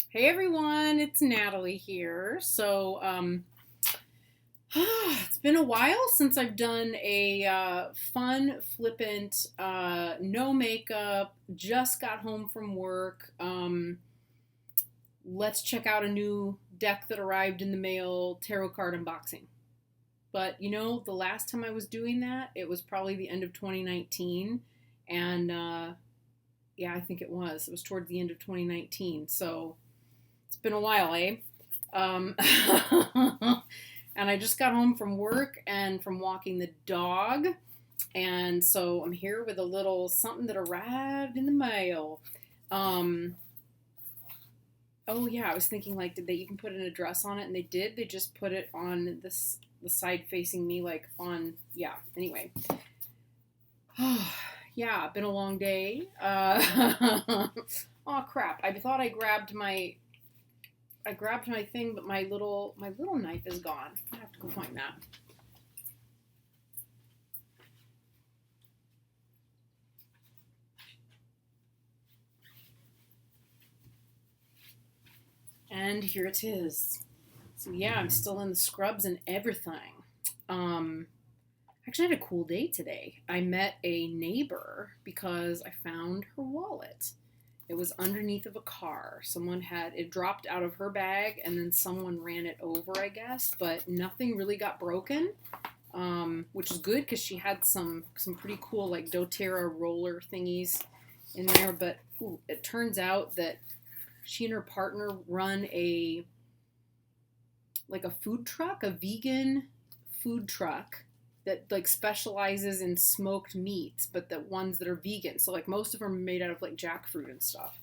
Hey everyone, it's Natalie here. It's been a while since I've done a fun, flippant, no makeup, just got home from work. Let's check out a new deck that arrived in the mail tarot card unboxing. But the last time I was doing that, it was probably the end of 2019. And yeah, I think it was. It was towards the end of 2019. So it's been a while, eh? Um, and I just got home from work and from walking the dog. And so I'm here with a little something that arrived in the mail. Um, oh, yeah, I was thinking, like, did they even put an address on it? And they did. They just put it on the side facing me, like, on, yeah, anyway. Yeah, been a long day. Oh, crap. I thought I grabbed my thing, but my little knife is gone. I have to go find that. And here it is. So yeah, I'm still in the scrubs and everything. Um, Actually, I had a cool day today. I met a neighbor because I found her wallet. It was underneath of a car. Someone had it dropped out of her bag, and then someone ran it over, I guess. But nothing really got broken, which is good because she had some pretty cool like DoTerra roller thingies in there. But it turns out that she and her partner run a food truck, a vegan food truck that like specializes in smoked meats, but the ones that are vegan. So like most of them are made out of like jackfruit and stuff.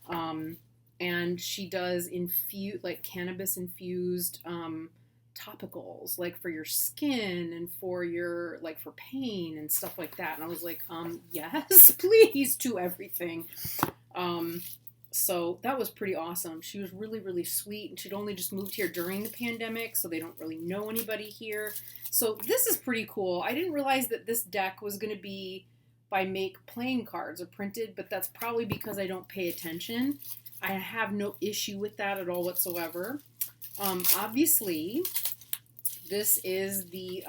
Um, and she does like cannabis infused topicals, like for your skin and for your like for pain and stuff like that. And I was like, yes, please do everything. Um, so that was pretty awesome. She was really, really sweet, and she'd only just moved here during the pandemic, so they don't really know anybody here. So this is pretty cool. I didn't realize that this deck was going to be by Make playing cards or printed, but that's probably because I don't pay attention. I have no issue with that at all whatsoever. Obviously, this is the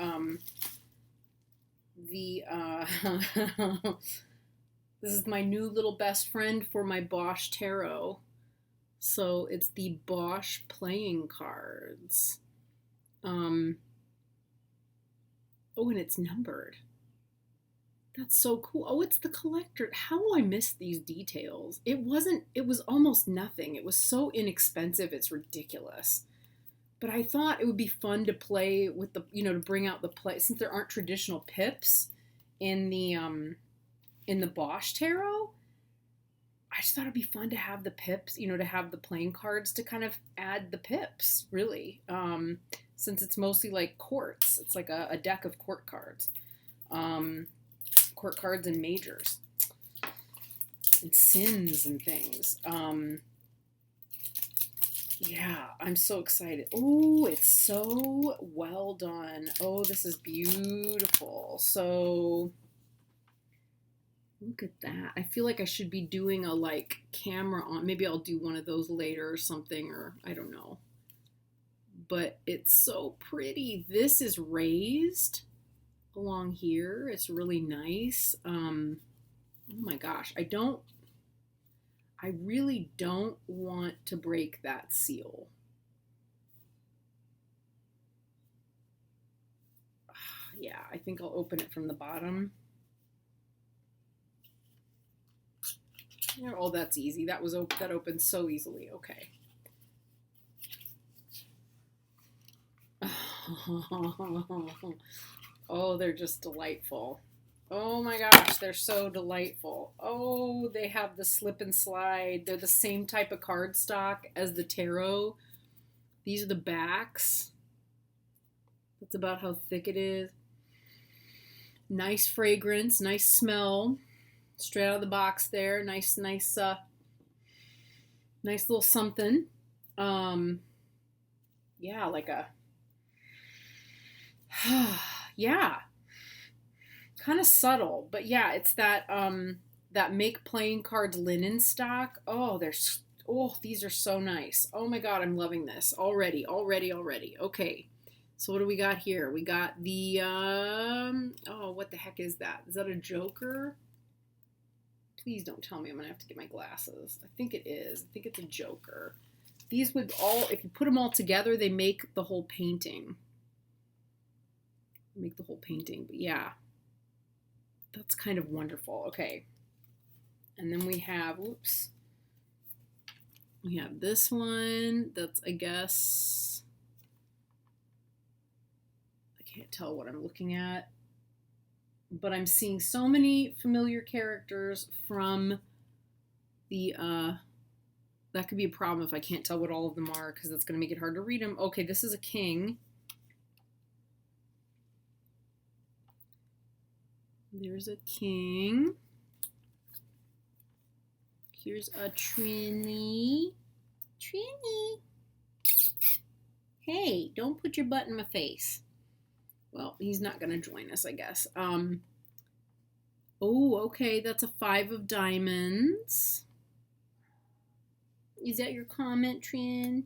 this is my new little best friend for my Bosch Tarot. So it's the Bosch playing cards. Um, oh, and it's numbered. That's so cool. Oh, it's the collector. How will I miss these details? It was almost nothing. It was so inexpensive, it's ridiculous. But I thought it would be fun to play with to bring out the play, since there aren't traditional pips in the Bosch Tarot. I just thought it'd be fun to have the pips, to have the playing cards to kind of add the pips, really. Since it's mostly like courts, it's like a deck of court cards. Court cards and majors and sins and things. Yeah, I'm so excited. Oh, it's so well done. Oh, this is beautiful. So look at that. I feel like I should be doing a like camera on. Maybe I'll do one of those later or something, or I don't know. But it's so pretty. This is raised along here. It's really nice. Oh my gosh. I really don't want to break that seal. Yeah, I think I'll open it from the bottom. Oh, that's easy. That opened so easily. Okay. Oh, they're just delightful. Oh my gosh, they're so delightful. Oh, they have the slip and slide. They're the same type of cardstock as the tarot. These are the backs. That's about how thick it is. Nice fragrance, nice smell. Straight out of the box there. Nice little something. Yeah, like a yeah, kind of subtle, but yeah, it's that Make playing cards linen stock. Oh, Oh, these are so nice. Oh my God, I'm loving this already. Okay. So what do we got here? We got the, oh, what the heck is that? Is that a Joker? Please don't tell me I'm going to have to get my glasses. I think it is. I think it's a Joker. These would all, if you put them all together, they make the whole painting. But yeah, that's kind of wonderful. Okay. And then we have, oops. We have this one. That's, I guess, I can't tell what I'm looking at. But I'm seeing so many familiar characters from the, that could be a problem if I can't tell what all of them are, because that's going to make it hard to read them. Okay, this is a king. There's a king. Here's a Trini. Trini. Hey, don't put your butt in my face. Well, he's not going to join us, I guess. Oh, okay, that's a 5 of diamonds. Is that your comment, Trin?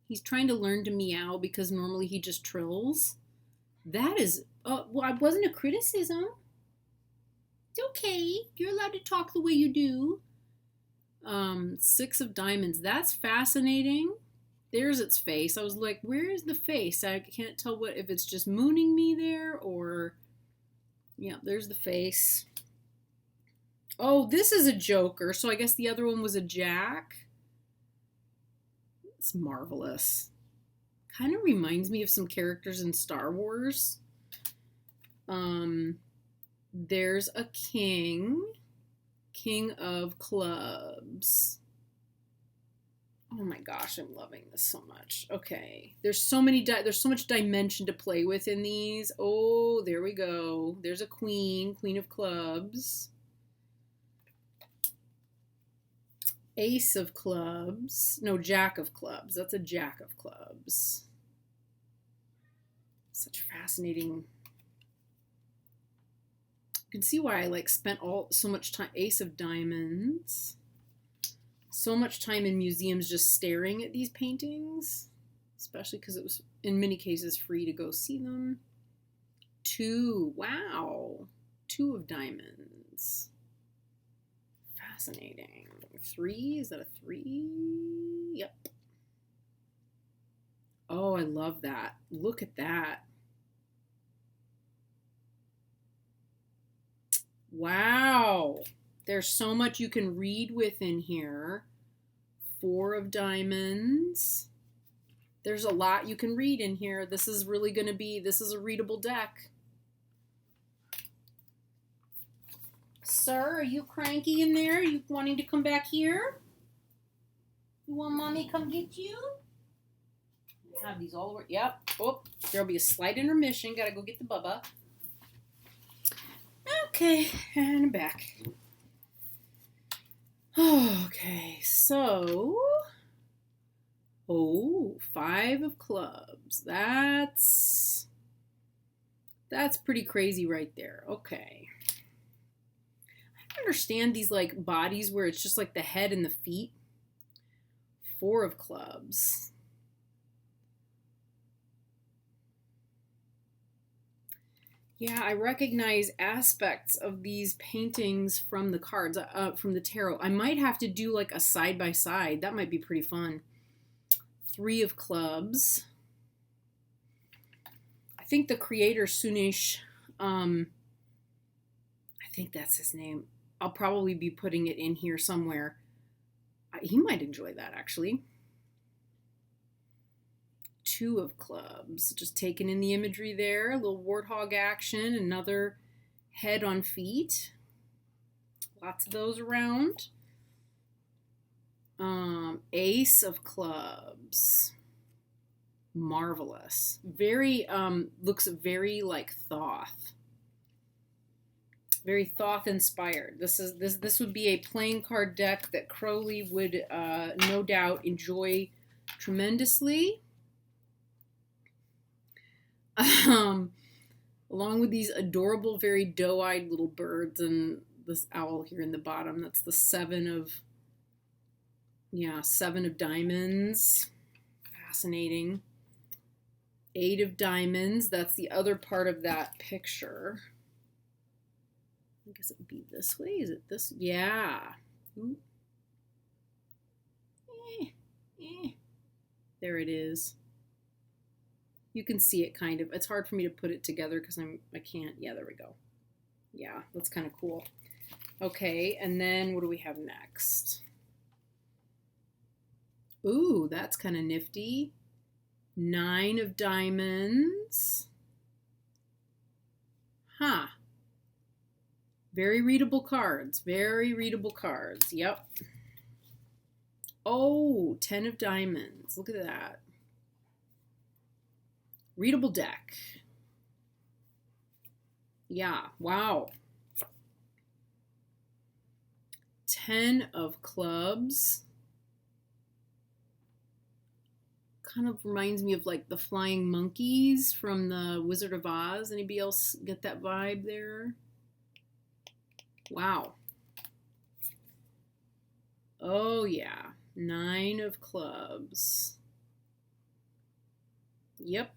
He's trying to learn to meow because normally he just trills. That is, well, it wasn't a criticism. It's okay. You're allowed to talk the way you do. 6 of diamonds. That's fascinating. There's its face. I was like, where is the face? I can't tell if it's just mooning me there or... Yeah, there's the face. Oh, this is a Joker. So I guess the other one was a Jack. It's marvelous. Kind of reminds me of some characters in Star Wars. There's a king. King of clubs. Oh my gosh, I'm loving this so much. Okay, there's so much dimension to play with in these. Oh, there we go. There's a queen, queen of clubs. Ace of clubs. No, jack of clubs. That's a jack of clubs. Such fascinating. You can see why I like spent so much time. Ace of diamonds. So much time in museums just staring at these paintings, especially because it was in many cases free to go see them. 2, wow, 2 of diamonds. Fascinating. 3, is that a 3? Yep. Oh, I love that. Look at that. Wow. There's so much you can read within here. 4 of diamonds. There's a lot you can read in here. This is really going to be, this is a readable deck. Sir, are you cranky in there? You wanting to come back here? You want mommy to come get you? Have these all over. Yep. Oh, there'll be a slight intermission. Gotta go get the bubba. Okay, and I'm back. Okay, so, 5 of clubs. That's pretty crazy right there. Okay. I don't understand these like bodies where it's just like the head and the feet. 4 of clubs. Yeah, I recognize aspects of these paintings from the cards, from the tarot. I might have to do like a side-by-side. That might be pretty fun. 3 of clubs. I think the creator, Sunish, I think that's his name. I'll probably be putting it in here somewhere. He might enjoy that, actually. 2 of clubs, just taking in the imagery there, a little warthog action, another head on feet, lots of those around. Ace of clubs, marvelous, very, looks very like Thoth, very Thoth inspired. This would be a playing card deck that Crowley would no doubt enjoy tremendously. Along with these adorable, very doe-eyed little birds and this owl here in the bottom. That's the 7 of Yeah, 7 of diamonds. Fascinating. 8 of diamonds. That's the other part of that picture. I guess it would be this way. Is it this? Yeah. Ooh. There it is. You can see it kind of. It's hard for me to put it together because I can't. Yeah, there we go. Yeah, that's kind of cool. Okay, and then what do we have next? Ooh, that's kind of nifty. 9 of diamonds. Huh. Very readable cards. Very readable cards. Yep. Oh, 10 of diamonds. Look at that. Readable deck. Yeah, wow. 10 of clubs. Kind of reminds me of like the flying monkeys from the Wizard of Oz. Anybody else get that vibe there? Wow. Oh yeah. 9 of clubs. Yep.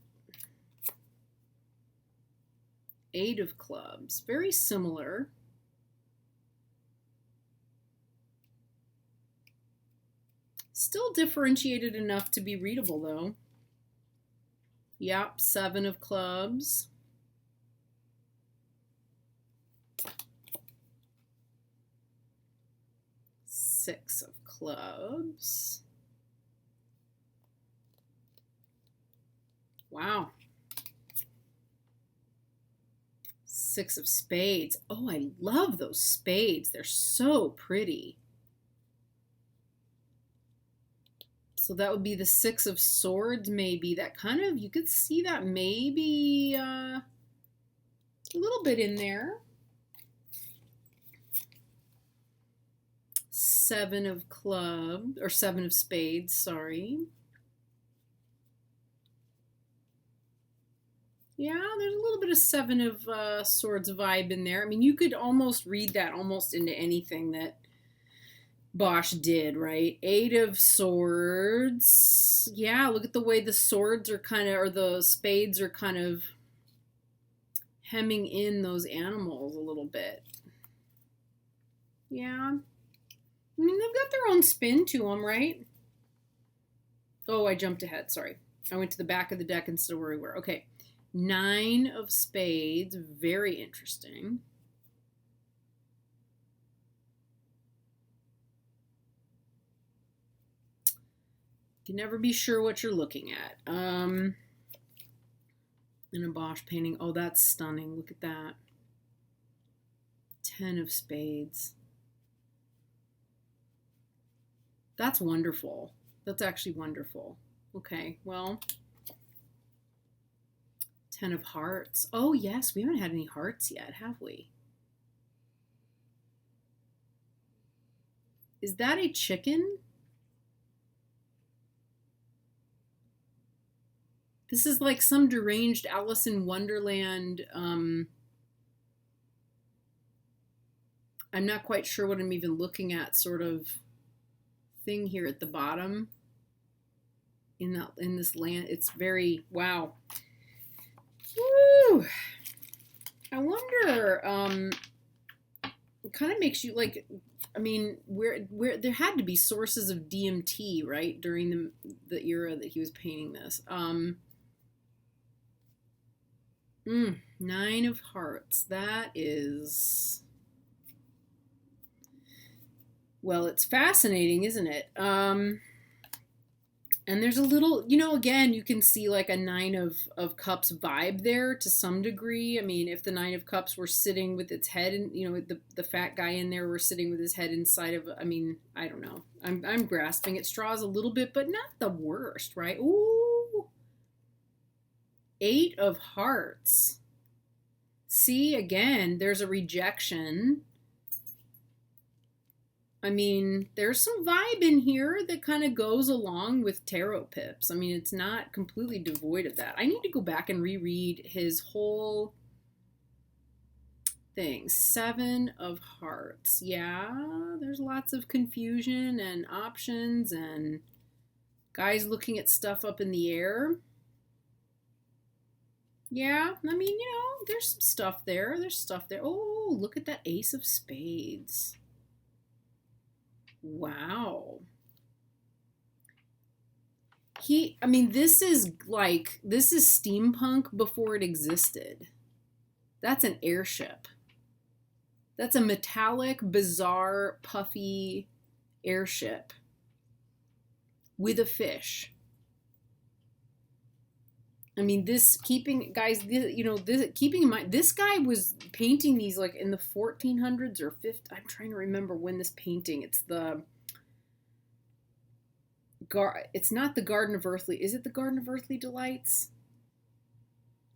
8 of clubs. Very similar. Still differentiated enough to be readable, though. Yep, 7 of clubs. 6 of clubs. Wow. 6 of spades. Oh, I love those spades. They're so pretty. So that would be the 6 of swords, maybe. That kind of, you could see that maybe a little bit in there. 7 of clubs, or 7 of spades, sorry. Yeah, there's a little bit of 7 of swords vibe in there. I mean, you could almost read that almost into anything that Bosch did, right? 8 of swords. Yeah, look at the way the swords are kind of, or the spades are kind of hemming in those animals a little bit. Yeah. I mean, they've got their own spin to them, right? Oh, I jumped ahead. Sorry. I went to the back of the deck instead of where we were. Okay. 9 of spades. Very interesting. You can never be sure what you're looking at. In a Bosch painting. Oh, that's stunning. Look at that. 10 of spades. That's wonderful. That's actually wonderful. Okay, well, 10 of hearts. Oh, yes, we haven't had any hearts yet, have we? Is that a chicken? This is like some deranged Alice in Wonderland. I'm not quite sure what I'm even looking at, sort of thing here at the bottom in this land. It's very, wow. Woo! I wonder, it kind of makes you like, I mean, where there had to be sources of DMT, right, during the era that he was painting this. 9 of hearts. That is, well, it's fascinating, isn't it? And there's a little, again, you can see like a 9 of cups vibe there to some degree. I mean, if the 9 of cups were sitting with its head, and the fat guy in there were sitting with his head inside of, I mean, I don't know. I'm grasping at straws a little bit, but not the worst, right? Ooh, 8 of hearts. See, again, there's a rejection. I mean, there's some vibe in here that kind of goes along with tarot pips. I mean, it's not completely devoid of that. I need to go back and reread his whole things. 7 of Hearts. Yeah, there's lots of confusion and options and guys looking at stuff up in the air. Yeah, I mean, there's some stuff there. There's stuff there. Oh, look at that Ace of Spades. Wow. This is steampunk before it existed. That's an airship. That's a metallic, bizarre, puffy airship with a fish. I mean, keeping in mind, this guy was painting these like in the 1400s or 50s. I'm trying to remember when this painting. It's not the Garden of Earthly. Is it the Garden of Earthly Delights?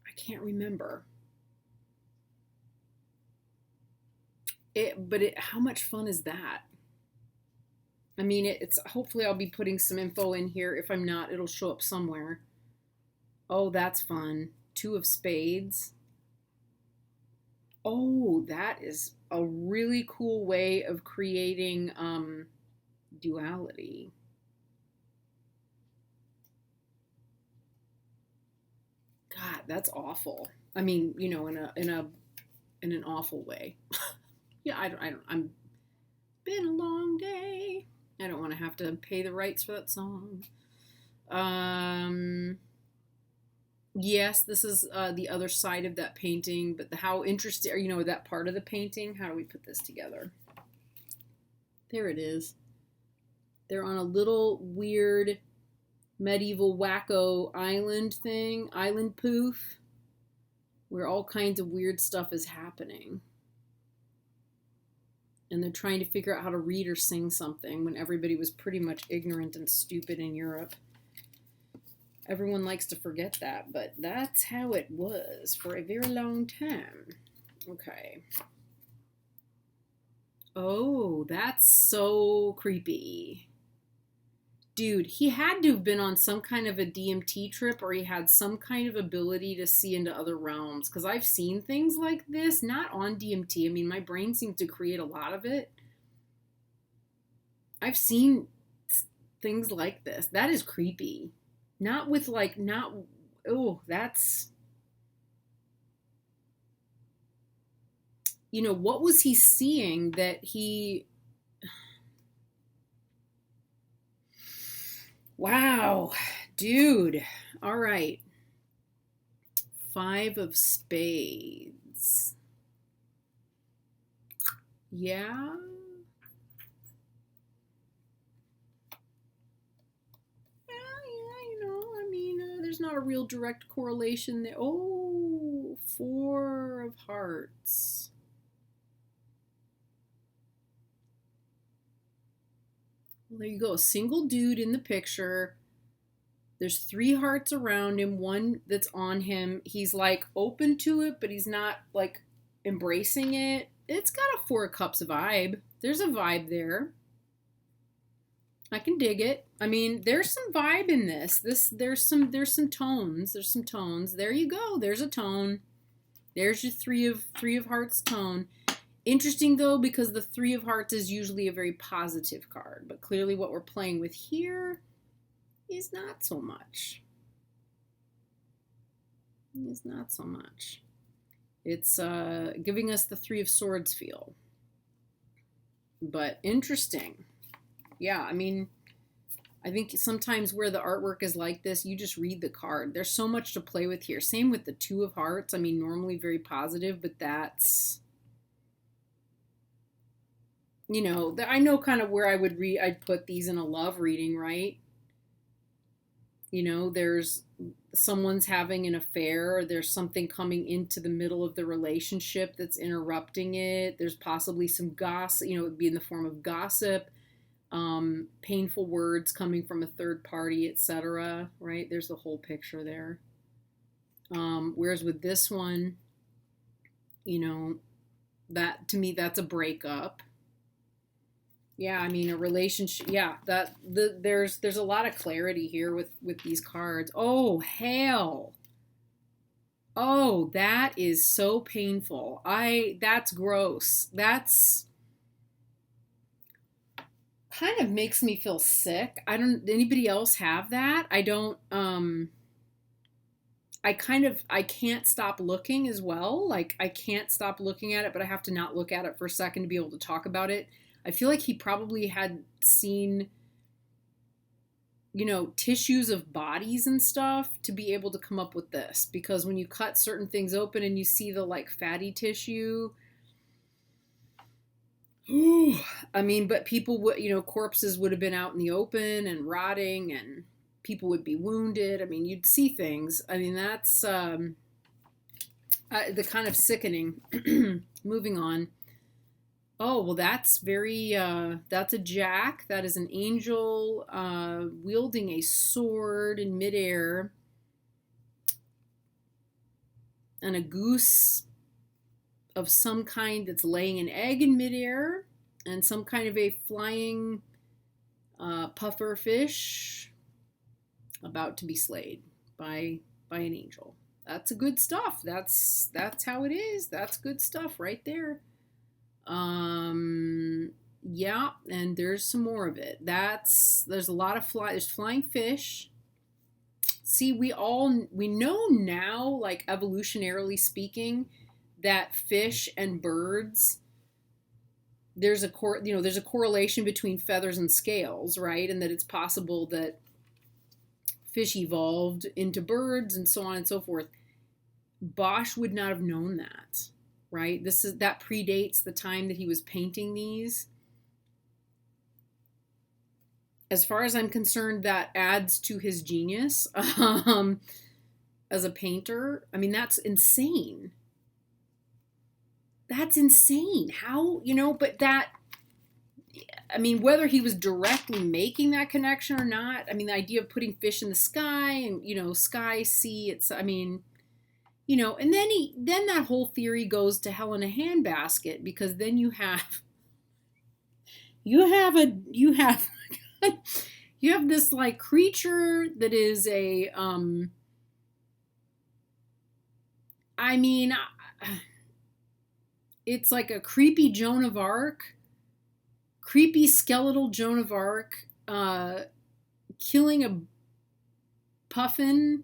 I can't remember. How much fun is that? I mean, it's hopefully I'll be putting some info in here. If I'm not, it'll show up somewhere. Oh, that's fun. 2 of Spades. Oh, that is a really cool way of creating duality. God, that's awful. I mean, in an awful way. Yeah, I'm been a long day. I don't want to have to pay the rights for that song. Yes, this is the other side of that painting, but how interesting, that part of the painting. How do we put this together? There it is. They're on a little weird medieval wacko island poof, where all kinds of weird stuff is happening. And they're trying to figure out how to read or sing something when everybody was pretty much ignorant and stupid in Europe. Everyone likes to forget that, but that's how it was for a very long time. Okay. Oh, that's so creepy. Dude, he had to have been on some kind of a DMT trip, or he had some kind of ability to see into other realms. Because I've seen things like this, not on DMT. I mean, my brain seems to create a lot of it. I've seen things like this. That is creepy. Not with that's... what was he seeing that he... Wow, dude. All right. 5 of Spades. Yeah. There's not a real direct correlation there. Oh, 4 of Hearts. Well, there you go. A single dude in the picture. There's 3 hearts around him, 1 that's on him. He's like open to it, but he's not like embracing it. It's got a 4 of Cups vibe. There's a vibe there. I can dig it. I mean, there's some vibe in this. There's some tones. There's some tones. There you go. There's a tone. There's your 3 of Hearts tone. Interesting though, because the 3 of Hearts is usually a very positive card, but clearly what we're playing with here is not so much. It's not so much. It's giving us the 3 of Swords feel. But interesting. Yeah, I mean, I think sometimes where the artwork is like this, you just read the card. There's so much to play with here. Same with the 2 of Hearts. I mean, normally very positive, but that's... I know kind of where I'd put these in a love reading, right? There's someone's having an affair, or there's something coming into the middle of the relationship that's interrupting it. There's possibly some gossip, it would be in the form of gossip, painful words coming from a third party, etc. Right? There's the whole picture there. Whereas with this one, that to me, that's a breakup. Yeah, I mean, a relationship. Yeah, there's a lot of clarity here with these cards. Oh, hell. Oh, that is so painful. That's gross. That's kind of makes me feel sick. Anybody else have that? I don't, I can't stop looking as well. Like, I can't stop looking at it, but I have to not look at it for a second to be able to talk about it. I feel like he probably had seen, tissues of bodies and stuff to be able to come up with this. Because when you cut certain things open and you see the like fatty tissue, I mean, but people would, corpses would have been out in the open and rotting and people would be wounded. I mean, you'd see things. I mean, that's the kind of sickening. Moving on. Oh, well, that's that's a jack. That is an angel wielding a sword in midair. And a goose of some kind that's laying an egg in midair. And some kind of a flying puffer fish about to be slayed by an angel. That's a good stuff. That's how it is. That's good stuff right there. Yeah, and there's some more of it. There's a lot of there's flying fish. See, we know now, like evolutionarily speaking, that fish and birds, there's a correlation between feathers and scales, right? And that it's possible that fish evolved into birds and so on and so forth. Bosch would not have known that. Right? That predates the time that he was painting these. As far as I'm concerned, that adds to his genius as a painter. I mean, that's insane. That's insane. How, but that, I mean, whether he was directly making that connection or not, I mean, the idea of putting fish in the sky and, sky, sea, I mean, and then that whole theory goes to hell in a handbasket, because then you have this like creature that is a I mean, it's like a creepy Joan of Arc, creepy skeletal Joan of Arc, killing a puffin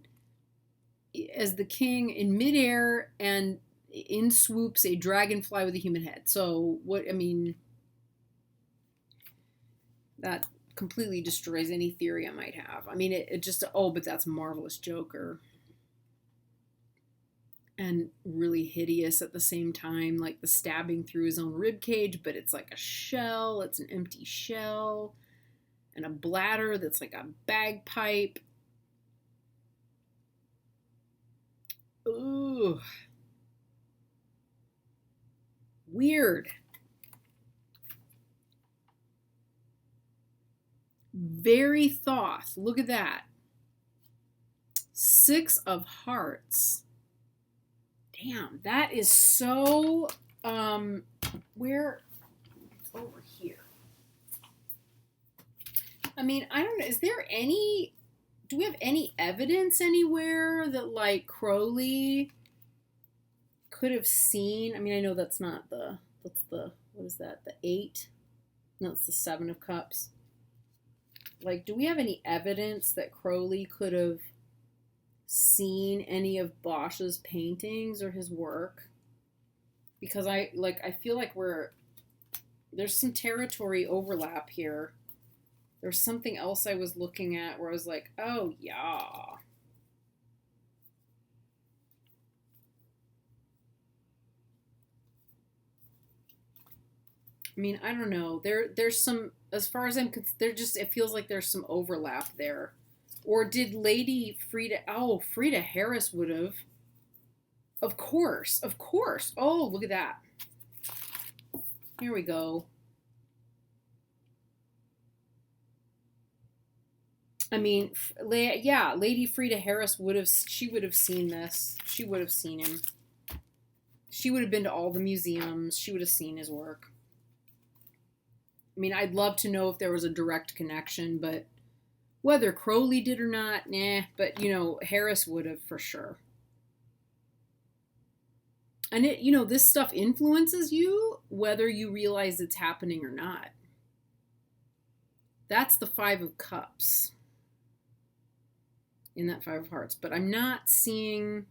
as the king in midair, and in swoops a dragonfly with a human head. So that completely destroys any theory I might have. I mean, it just, but that's Marvelous Joker. And really hideous at the same time, like the stabbing through his own rib cage, but it's like a shell, it's an empty shell, and a bladder that's like a bagpipe. Ooh. Weird. Very Thoth. Look at that. 6 of Hearts. Damn, that is so, where, it's over here. I mean, I don't know, do we have any evidence anywhere that, like, Crowley could have seen? I mean, I know that's not what is that, the 8? No, it's the 7 of Cups. Like, do we have any evidence that Crowley could have seen any of Bosch's paintings or his work? Because I feel like there's some territory overlap here. There's something else I was looking at where I was like, oh yeah. I mean, I don't know. There's some, as far as I'm concerned, it feels like there's some overlap there. Or did Lady Frida Harris would have. Of course. Oh, look at that. Here we go. I mean, yeah, Lady Frida Harris would have seen this. She would have seen him. She would have been to all the museums. She would have seen his work. I mean, I'd love to know if there was a direct connection, but whether Crowley did or not, nah. But, Harris would have for sure. And it, this stuff influences you whether you realize it's happening or not. That's the Five of Cups in that Five of Hearts. But I'm not seeing...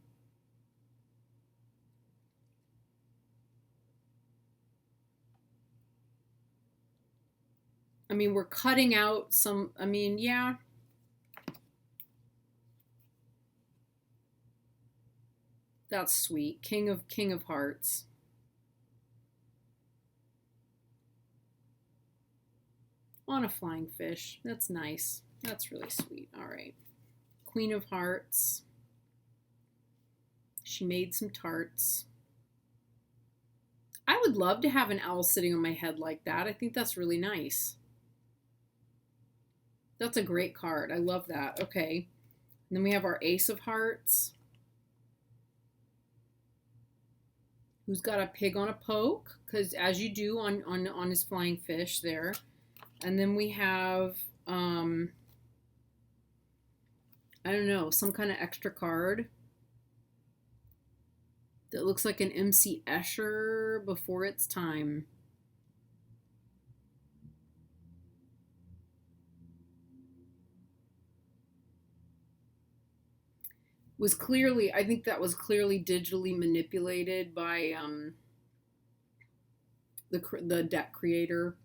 I mean, we're cutting out some... I mean, yeah. That's sweet. King of Hearts. On a flying fish. That's nice. That's really sweet. All right. Queen of Hearts. She made some tarts. I would love to have an owl sitting on my head like that. I think that's really nice. That's a great card. I love that. Okay. And then we have our Ace of Hearts. Who's got a pig on a poke, because as you do on his flying fish there. And then we have, I don't know, some kind of extra card that looks like an MC Escher before its time. I think that was clearly digitally manipulated by the deck creator.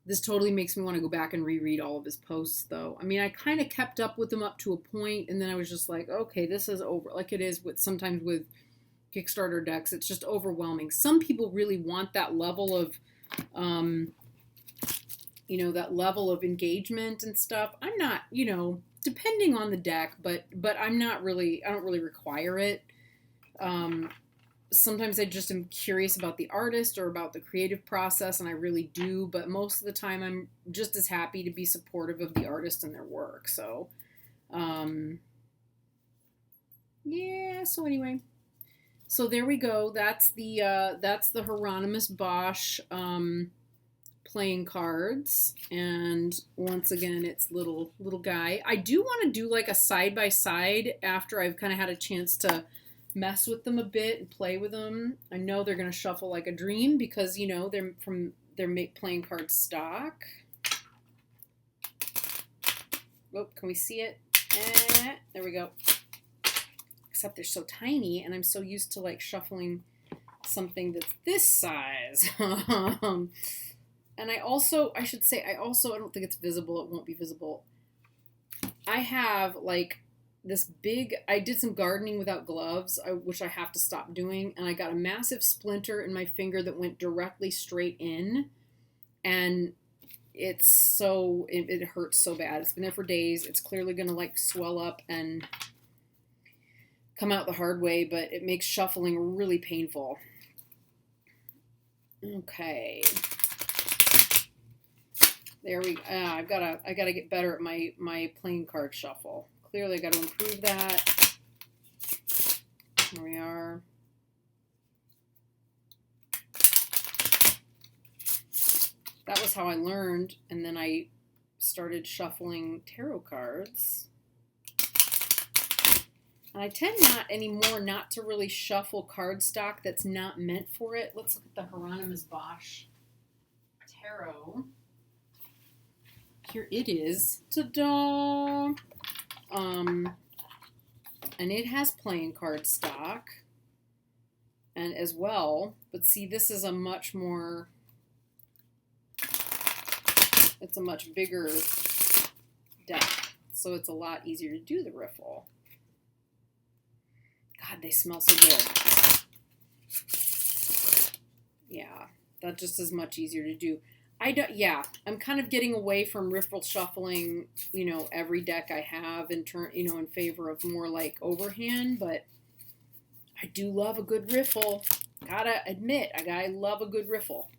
This totally makes me want to go back and reread all of his posts, though. I mean, I kind of kept up with them up to a point, and then I was just like, okay, this is over. Like it is sometimes with Kickstarter decks, it's just overwhelming. Some people really want that level of, that level of engagement and stuff. I'm not, depending on the deck, but I don't really require it. Sometimes I just am curious about the artist or about the creative process, and I really do, but most of the time I'm just as happy to be supportive of the artist and their work. So, yeah, so anyway. So there we go. That's the Hieronymus Bosch playing cards, and once again it's little guy. I do want to do like a side-by-side after I've kind of had a chance to mess with them a bit and play with them. I know they're going to shuffle like a dream because, they're playing card stock. Oh, can we see it? There we go. Except they're so tiny, and I'm so used to like shuffling something that's this size. And I don't think it's visible. It won't be visible. I have like I did some gardening without gloves, which I have to stop doing, and I got a massive splinter in my finger that went directly straight in, and it hurts so bad. It's been there for days. It's clearly going to like swell up and come out the hard way, but it makes shuffling really painful. Okay. There we go. I gotta get better at my playing card shuffle. Clearly, I got to improve that. Here we are. That was how I learned, and then I started shuffling tarot cards. And I tend not to really shuffle cardstock that's not meant for it. Let's look at the Hieronymus Bosch Tarot. Here it is. Ta-da! And it has playing card stock and as well, but see, this is it's a much bigger deck, so it's a lot easier to do the riffle. God, they smell so good. Yeah, that just is much easier to do. I'm kind of getting away from riffle shuffling, every deck I have in favor of more like overhand, but I do love a good riffle. Gotta admit, I love a good riffle.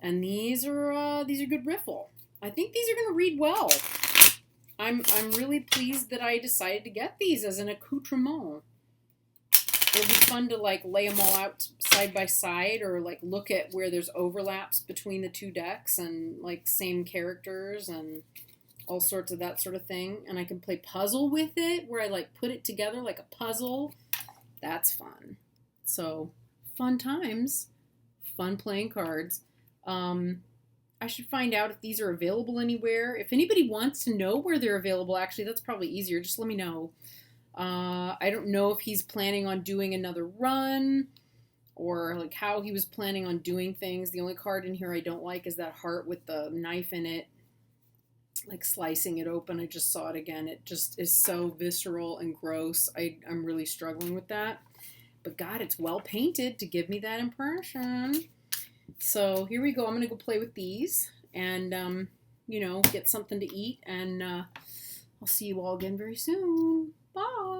And these are good riffle. I think these are gonna read well. I'm really pleased that I decided to get these as an accoutrement. It'll be fun to like lay them all out side by side, or like look at where there's overlaps between the two decks and like same characters and all sorts of that sort of thing. And I can play puzzle with it, where I like put it together like a puzzle. That's fun. So fun times, fun playing cards. I should find out if these are available anywhere. If anybody wants to know where they're available, actually, that's probably easier. Just let me know. I don't know if he's planning on doing another run or like how he was planning on doing things. The only card in here I don't like is that heart with the knife in it, like slicing it open. I just saw it again. It just is so visceral and gross. I'm really struggling with that. But God, it's well painted to give me that impression. So here we go. I'm going to go play with these and, get something to eat. And I'll see you all again very soon. Bye.